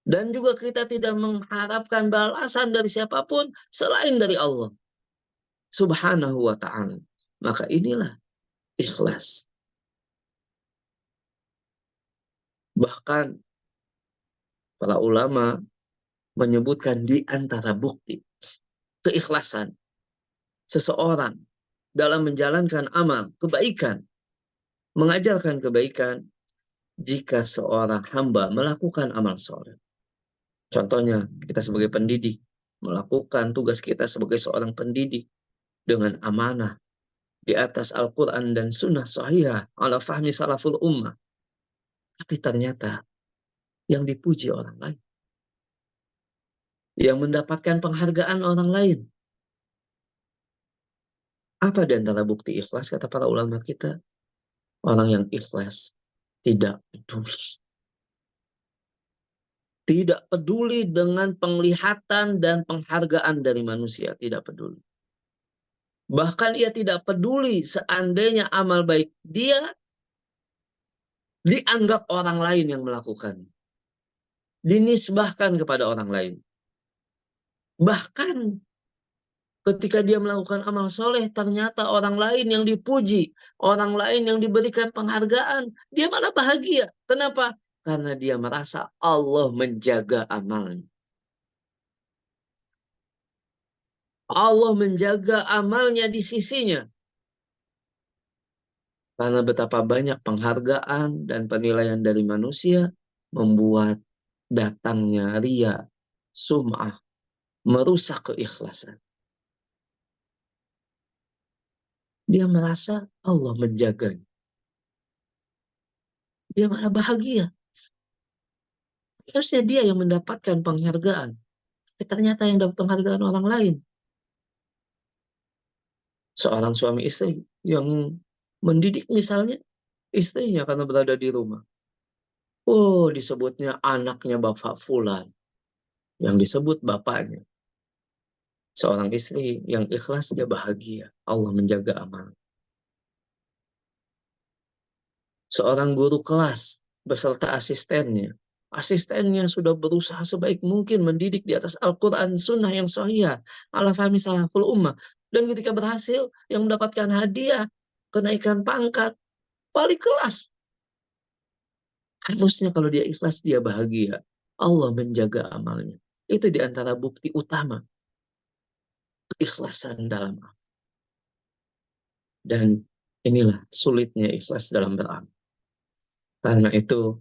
Dan juga kita tidak mengharapkan balasan dari siapapun selain dari Allah Subhanahu wa ta'ala. Maka inilah ikhlas. Bahkan para ulama menyebutkan di antara bukti keikhlasan seseorang dalam menjalankan amal kebaikan, mengajarkan kebaikan, jika seorang hamba melakukan amal soleh. Contohnya, kita sebagai pendidik, melakukan tugas kita sebagai seorang pendidik dengan amanah, di atas Al-Quran dan Sunnah Sahihah, ala fahmi salaful ummah. Tapi ternyata yang dipuji orang lain, yang mendapatkan penghargaan orang lain. Apa di antara bukti ikhlas, kata para ulama kita? Orang yang ikhlas tidak peduli. Tidak peduli dengan penglihatan dan penghargaan dari manusia. Tidak peduli. Bahkan ia tidak peduli seandainya amal baik dia dianggap orang lain yang melakukan. Dinisbahkan kepada orang lain. Bahkan ketika dia melakukan amal soleh, ternyata orang lain yang dipuji, orang lain yang diberikan penghargaan, dia malah bahagia. Kenapa? Karena dia merasa Allah menjaga amalnya. Allah menjaga amalnya di sisinya. Karena betapa banyak penghargaan dan penilaian dari manusia membuat datangnya ria, sum'ah, merusak keikhlasan. Dia merasa Allah menjaganya. Dia malah bahagia. Harusnya dia yang mendapatkan penghargaan. Tapi ternyata yang dapat penghargaan orang lain. Seorang suami istri yang mendidik misalnya istrinya karena berada di rumah. Oh, disebutnya anaknya Bapak Fulan. Yang disebut bapaknya. Seorang istri yang ikhlas, dia bahagia. Allah menjaga amal. Seorang guru kelas beserta asistennya. Asistennya sudah berusaha sebaik mungkin mendidik di atas Al-Quran Sunnah yang sahih, ala fahmi salaful ummah. Dan ketika berhasil, yang mendapatkan hadiah, kenaikan pangkat, wali kelas. Harusnya kalau dia ikhlas, dia bahagia. Allah menjaga amalnya. Itu di antara bukti utama keikhlasan dalam amal. Dan inilah sulitnya ikhlas dalam beramal. Karena itu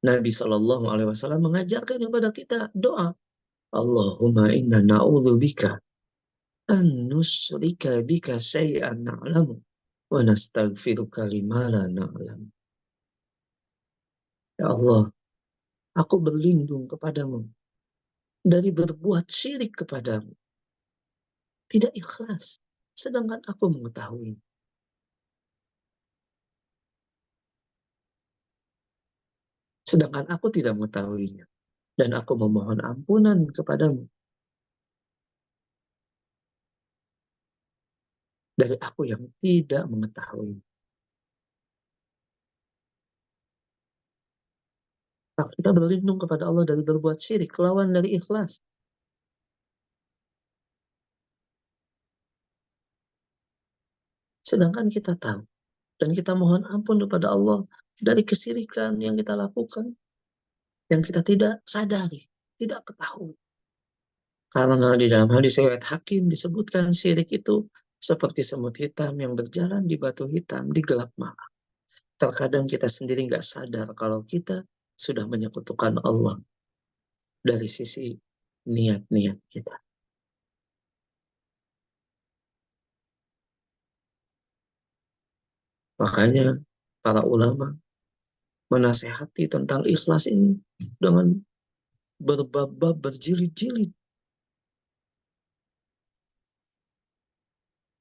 Nabi Shallallahu Alaihi Wasallam mengajarkan kepada kita doa. Allahumma inna na'udzubika an nusyrika bika syai'an na'lamu wa nastaghfiruka lima la na'lamu. Ya Allah, aku berlindung kepadamu dari berbuat syirik kepadamu. Tidak ikhlas, sedangkan aku mengetahui. Sedangkan aku tidak mengetahuinya. Dan aku memohon ampunan kepadamu. dari aku yang tidak mengetahui. Maka kita berlindung kepada Allah dari berbuat syirik, lawan dari ikhlas. Sedangkan kita tahu dan kita mohon ampun kepada Allah dari kesyirikan yang kita lakukan, yang kita tidak sadari, tidak ketahui. Karena di dalam hadis riwayat Hakim disebutkan syirik itu seperti semut hitam yang berjalan di batu hitam di gelap malam. Terkadang kita sendiri nggak sadar kalau kita sudah menyekutukan Allah dari sisi niat-niat kita. Makanya para ulama menasehati tentang ikhlas ini dengan berbab-bab berjilid-jilid.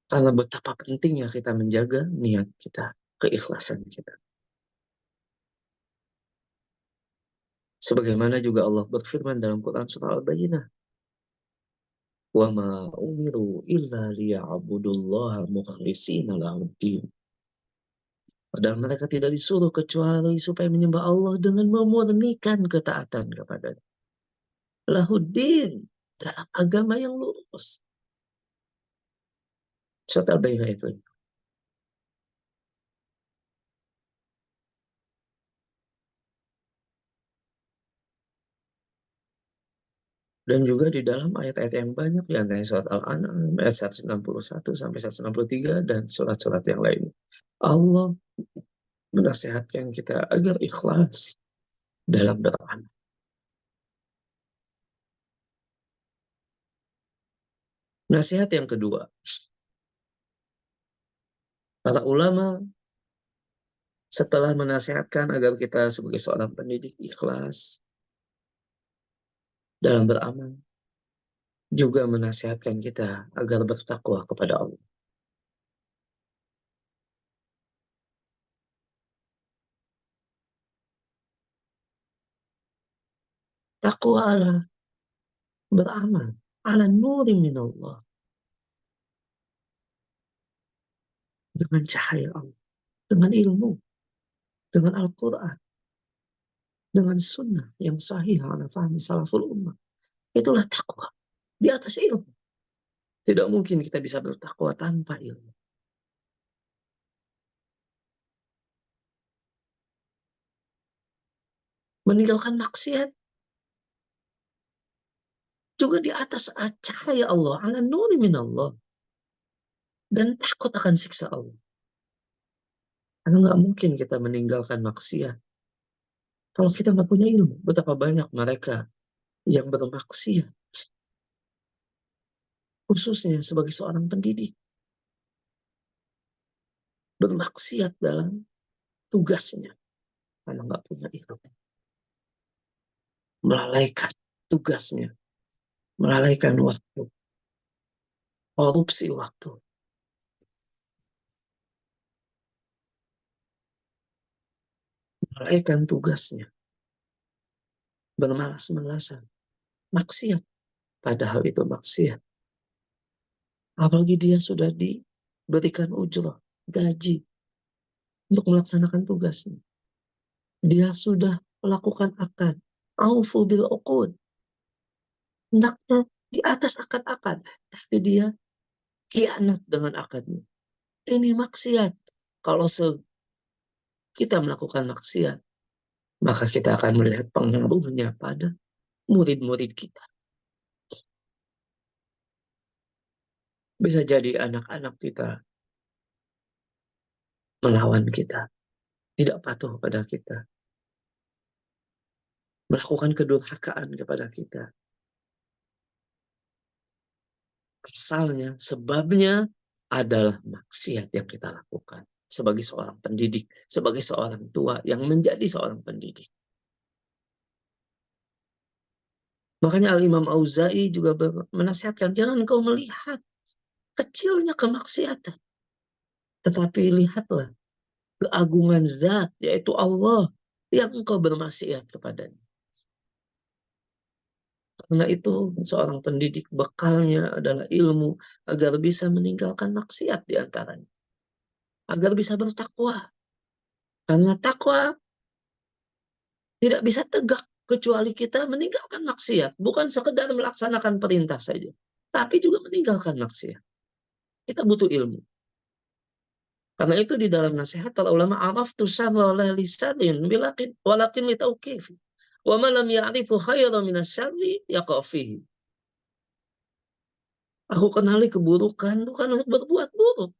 Karena betapa pentingnya kita menjaga niat kita, keikhlasan kita. Sebagaimana juga Allah berfirman dalam Quran surah Al-Bayyinah, "Wa ma umiru illa liya'budullaha mukhlishina lahuddin." Padahal mereka tidak disuruh kecuali supaya menyembah Allah dengan memurnikan ketaatan kepada lahuddin, dalam agama yang lurus. Surat Al-Bayyinah itu. Dan juga di dalam ayat-ayat yang banyak, di antaranya surat Al-An'am ayat 161 sampai 163 dan surat-surat yang lain. Allah menasihatkan kita agar ikhlas dalam beramal. Nasihat yang kedua, para ulama setelah menasihatkan agar kita sebagai seorang pendidik ikhlas dalam beramal, juga menasihatkan kita agar bertakwa kepada Allah. Takwa adalah beramal ala nuri minallah, dengan cahaya Allah, dengan ilmu, dengan Al-Quran, dengan sunnah yang sahih ala fahmi salaful ummah. Itulah takwa di atas ilmu. Tidak mungkin kita bisa bertakwa tanpa ilmu. Meninggalkan maksiat juga di atas cahaya Allah, ala nuri minallah, dan takut akan siksa Allah. Karena nggak mungkin kita meninggalkan maksiat kalau kita nggak punya ilmu. Betapa banyak mereka yang bermaksiat, khususnya sebagai seorang pendidik, bermaksiat dalam tugasnya karena nggak punya ilmu, melalaikan tugasnya, melalaikan waktu, korupsi waktu, melalaikan tugasnya, bermalas-malasan, maksiat. Padahal itu maksiat. Apalagi dia sudah diberikan ujrah, gaji untuk melaksanakan tugasnya. Dia sudah melakukan akad. Aufu bil uqud. Hendaknya di atas akad-akad. Tapi dia khianat dengan akadnya. Ini maksiat. Kalau kita melakukan maksiat, maka kita akan melihat pengaruhnya pada murid-murid kita. Bisa jadi anak-anak kita melawan kita, tidak patuh pada kita, melakukan kedurhakaan kepada kita. Asalnya, sebabnya adalah maksiat yang kita lakukan sebagai seorang pendidik, sebagai seorang tua yang menjadi seorang pendidik. Makanya Al-Imam Auza'i juga menasihatkan, jangan kau melihat kecilnya kemaksiatan, tetapi lihatlah keagungan zat, yaitu Allah, yang engkau bermaksiat kepadanya. Karena itu seorang pendidik bekalnya adalah ilmu agar bisa meninggalkan maksiat di antaranya. Agar bisa bertakwa. Karena takwa tidak bisa tegak kecuali kita meninggalkan maksiat. Bukan sekedar melaksanakan perintah saja. Tapi juga meninggalkan maksiat. Kita butuh ilmu. Karena itu di dalam nasihat para ulama, araftu syarra la lisanin walakin li tauqifi. Wa ma lam ya'rifu khairan minasyarri yaqa fihi. Aku kenali keburukan bukan untuk berbuat buruk.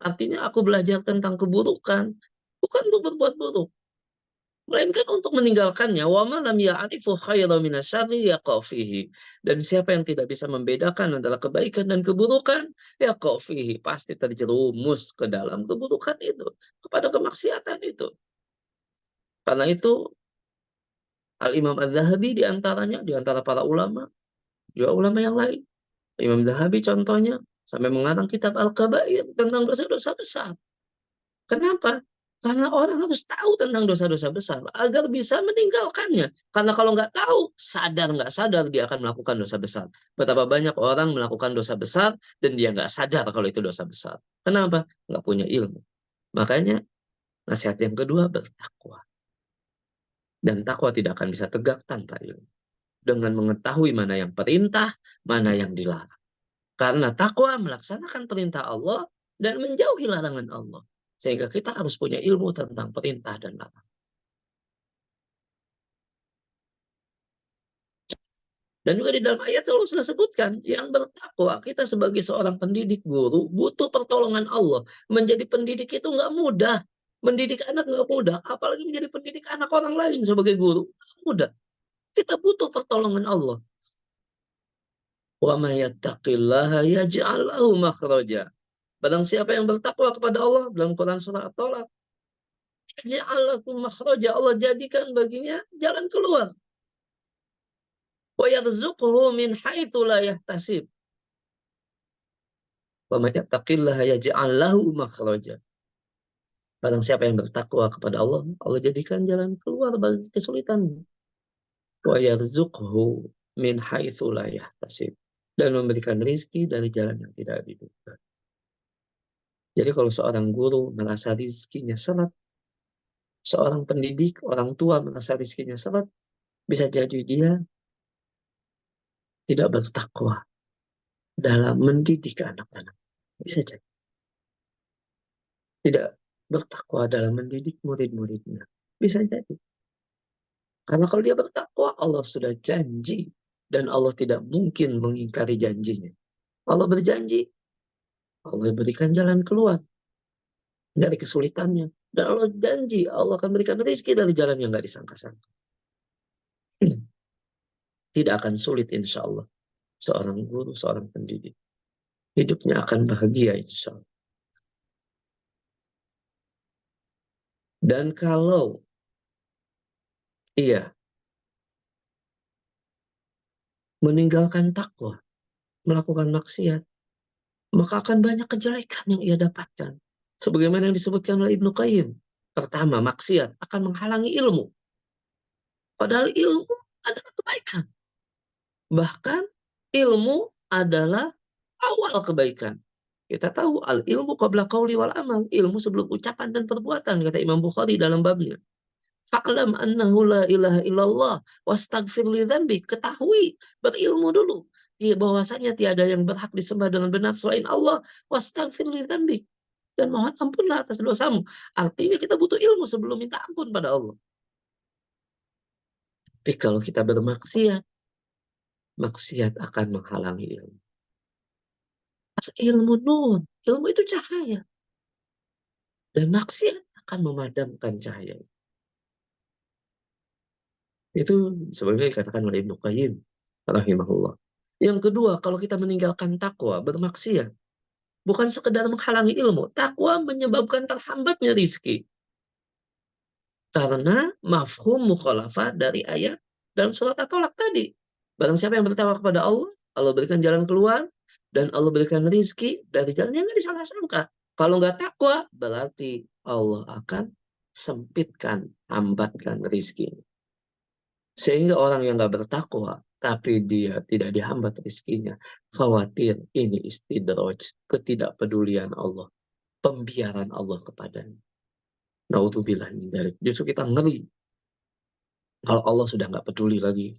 Artinya aku belajar tentang keburukan bukan untuk berbuat buruk, melainkan untuk meninggalkannya. Wa ma lam ya'rifu khairan minasyarri yaqa fihi. Dan siapa yang tidak bisa membedakan antara kebaikan dan keburukan, yaqa fihi, pasti terjerumus ke dalam keburukan itu, kepada kemaksiatan itu. Karena itu Al-Imam Az-Zahabi di antaranya, di antara para ulama, juga ulama yang lain. Imam Zahabi contohnya sampai mengarang kitab Al-Kabair tentang dosa-dosa besar. Kenapa? Karena orang harus tahu tentang dosa-dosa besar agar bisa meninggalkannya. Karena kalau nggak tahu, sadar nggak sadar dia akan melakukan dosa besar. Betapa banyak orang melakukan dosa besar dan dia nggak sadar kalau itu dosa besar. Kenapa? Nggak punya ilmu. Makanya nasihat yang kedua, bertakwa. Dan takwa tidak akan bisa tegak tanpa ilmu. Dengan mengetahui mana yang perintah, mana yang dilarang. Karena takwa melaksanakan perintah Allah dan menjauhi larangan Allah. Sehingga kita harus punya ilmu tentang perintah dan larangan. Dan juga di dalam ayat Allah sudah sebutkan, yang bertakwa, kita sebagai seorang pendidik guru, butuh pertolongan Allah. Menjadi pendidik itu nggak mudah. Mendidik anak nggak mudah. Apalagi menjadi pendidik anak orang lain sebagai guru. Nggak mudah. Kita butuh pertolongan Allah. Wa may yattaqillaha yaj'al lahu makhraja. Barang siapa yang bertakwa kepada Allah dalam Quran surah At-Talaq, yaj'al lahu makhraja, Allah jadikan baginya jalan keluar. Wa yarzuqhu min haitsu la yahtasib. Wa may yattaqillaha yaj'al lahu makhraja. Barang siapa yang bertakwa kepada Allah, Allah jadikan jalan keluar bagi kesulitan. Wa yarzuqhu min haitsu la yahtasib. Dan memberikan rezeki dari jalan yang tidak diduga. Jadi kalau seorang guru merasa rizkinya seret, seorang pendidik, orang tua merasa rizkinya seret, bisa jadi dia tidak bertakwa dalam mendidik anak-anak. Bisa jadi. Tidak bertakwa dalam mendidik murid-muridnya. Bisa jadi. Karena kalau dia bertakwa, Allah sudah janji. Dan Allah tidak mungkin mengingkari janjinya. Allah berjanji. Allah berikan jalan keluar dari kesulitannya. Dan Allah janji, Allah akan berikan rezeki dari jalan yang nggak disangka-sangka. Tidak akan sulit insya Allah. Seorang guru, seorang pendidik. Hidupnya akan bahagia insya Allah. Dan kalau ia meninggalkan takwa, melakukan maksiat, maka akan banyak kejelekan yang ia dapatkan. Sebagaimana yang disebutkan oleh Ibnu Qayyim. Pertama, maksiat akan menghalangi ilmu. Padahal ilmu adalah kebaikan. Bahkan ilmu adalah awal kebaikan. Kita tahu al-ilmu qabla qauli wal amal. Ilmu sebelum ucapan dan perbuatan, kata Imam Bukhari dalam babnya. Fa'lam annahu la ilaha illallah wastaghfir li dzanbi. Ketahui, berilmu dulu. Bahwasanya tiada yang berhak disembah dengan benar selain Allah. Wastaghfir li dzanbi. Dan mohon ampunlah atas dosamu. Artinya kita butuh ilmu sebelum minta ampun pada Allah. Tapi kalau kita bermaksiat, maksiat akan menghalangi ilmu. Ilmu nur, ilmu itu cahaya. Dan maksiat akan memadamkan cahaya. Itu sebenarnya dikatakan oleh Ibnu Qayyim rahimahullah. Yang kedua, kalau kita meninggalkan takwa, bermaksiat, bukan sekedar menghalangi ilmu, takwa menyebabkan terhambatnya rizki. Karena mafhum mukhalafah dari ayat dalam surat At-Talaq tadi. Barang siapa yang bertakwa kepada Allah, Allah berikan jalan keluar, dan Allah berikan rizki dari jalan yang nggak disangka-sangka. Kalau nggak takwa, berarti Allah akan sempitkan, hambatkan rizki. Sehingga orang yang nggak bertakwa, tapi dia tidak dihambat rezekinya. Khawatir ini istidraj, ketidakpedulian Allah, pembiaran Allah kepadanya. Naudzubillah min dzalik. Justru kita ngeri kalau Allah sudah nggak peduli lagi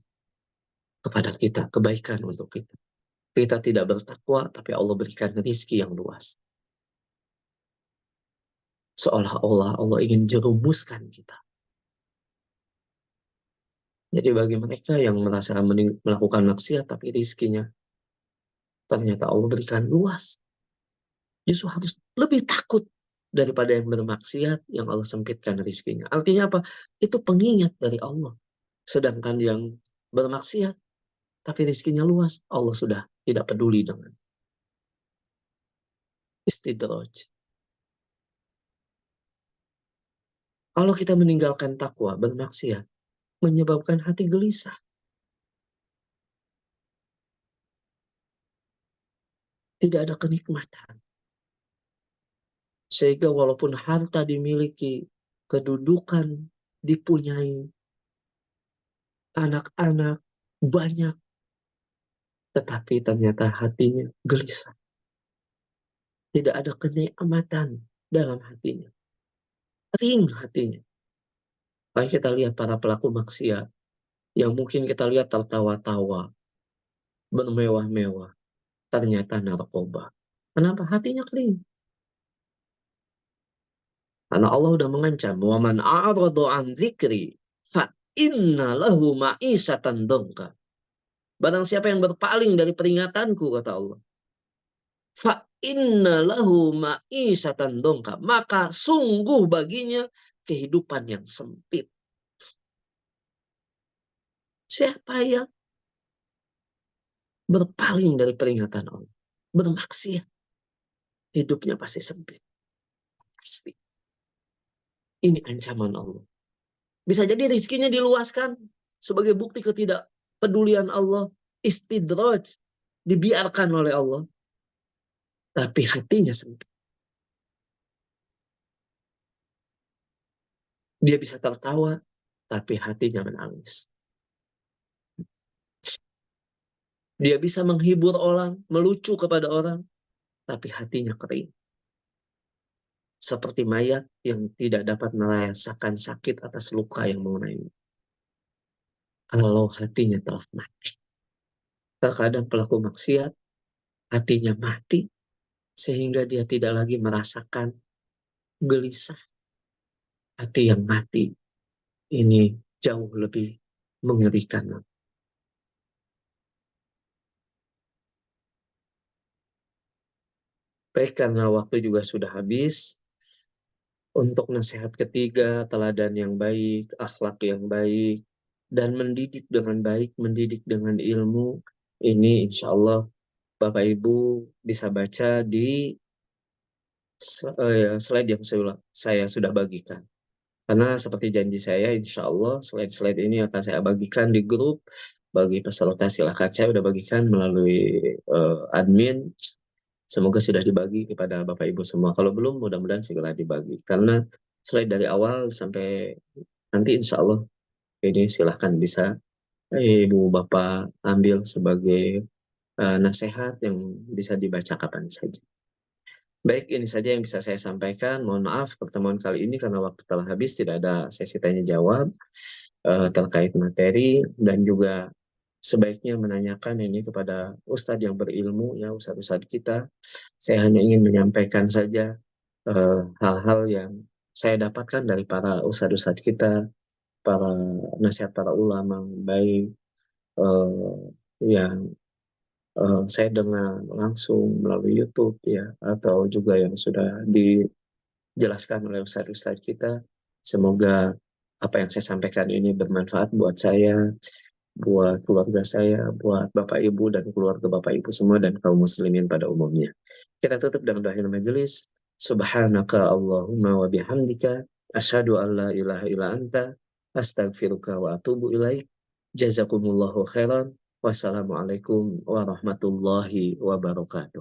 kepada kita, kebaikan untuk kita. Kita tidak bertakwa, tapi Allah berikan rezeki yang luas. Seolah-olah Allah ingin jerumuskan kita. Jadi bagi mereka yang merasa melakukan maksiat, tapi rezekinya ternyata Allah berikan luas, justru harus lebih takut daripada yang bermaksiat yang Allah sempitkan rezekinya. Artinya apa? Itu pengingat dari Allah. Sedangkan yang bermaksiat tapi rezekinya luas, Allah sudah tidak peduli dengan istidraj. Kalau kita meninggalkan takwa, bermaksiat, menyebabkan hati gelisah. Tidak ada kenikmatan. Sehingga walaupun harta dimiliki, kedudukan dipunyai, anak-anak banyak, tetapi ternyata hatinya gelisah. Tidak ada kenikmatan dalam hatinya. Ring hatinya. Baik kita lihat para pelaku maksiat, yang mungkin kita lihat tertawa-tawa, bermewah-mewah, ternyata narkoba. Kenapa? Hatinya kering. Karena Allah udah mengancam, "Wa man a'rada an dzikri fa inna lahu ma'isatan dhanka." Barang siapa yang berpaling dari peringatanku, kata Allah, fa inna lahu ma'isatan dhanka, maka sungguh baginya kehidupan yang sempit. Siapa yang berpaling dari peringatan Allah, bermaksiat, hidupnya pasti sempit. Pasti. Ini ancaman Allah. Bisa jadi rizkinya diluaskan sebagai bukti ketidakpedulian Allah. Istidraj. Dibiarkan oleh Allah. Tapi hatinya sempit. Dia bisa tertawa, tapi hatinya menangis. Dia bisa menghibur orang, melucu kepada orang, tapi hatinya kering. Seperti mayat yang tidak dapat merasakan sakit atas luka yang mengenainya. Kalau hatinya telah mati. Terkadang pelaku maksiat, hatinya mati, sehingga dia tidak lagi merasakan gelisah. Hati yang mati, ini jauh lebih mengerikan. Baik, karena waktu juga sudah habis, untuk nasihat ketiga, teladan yang baik, akhlak yang baik, dan mendidik dengan baik, mendidik dengan ilmu, ini insya Allah Bapak Ibu bisa baca di slide yang saya sudah bagikan. Karena seperti janji saya, insya Allah slide-slide ini akan saya bagikan di grup. Bagi peserta silakan, saya sudah bagikan melalui admin. Semoga sudah dibagi kepada Bapak Ibu semua. Kalau belum, mudah-mudahan segera dibagi. Karena slide dari awal sampai nanti insya Allah ini silahkan bisa Ibu Bapak ambil sebagai nasihat yang bisa dibaca kapan saja. Baik, ini saja yang bisa saya sampaikan. Mohon maaf pertemuan kali ini karena waktu telah habis, tidak ada sesi tanya jawab terkait materi, dan juga sebaiknya menanyakan ini kepada ustadz yang berilmu, ya ustadz-ustadz kita. Saya hanya ingin menyampaikan saja hal-hal yang saya dapatkan dari para ustadz-ustadz kita, para nasihat para ulama baik yang saya dengar langsung melalui YouTube ya, atau juga yang sudah dijelaskan oleh ustadz-ustadz kita. Semoga apa yang saya sampaikan ini bermanfaat buat saya, buat keluarga saya, buat Bapak Ibu dan keluarga Bapak Ibu semua, dan kaum muslimin pada umumnya. Kita tutup dengan doa majelis. Subhanaka Allahumma wa bihamdika asyhadu an la ilaha illa anta astaghfiruka wa atubu ilaik. Jazakumullahu khairan. Wassalamualaikum warahmatullahi wabarakatuh.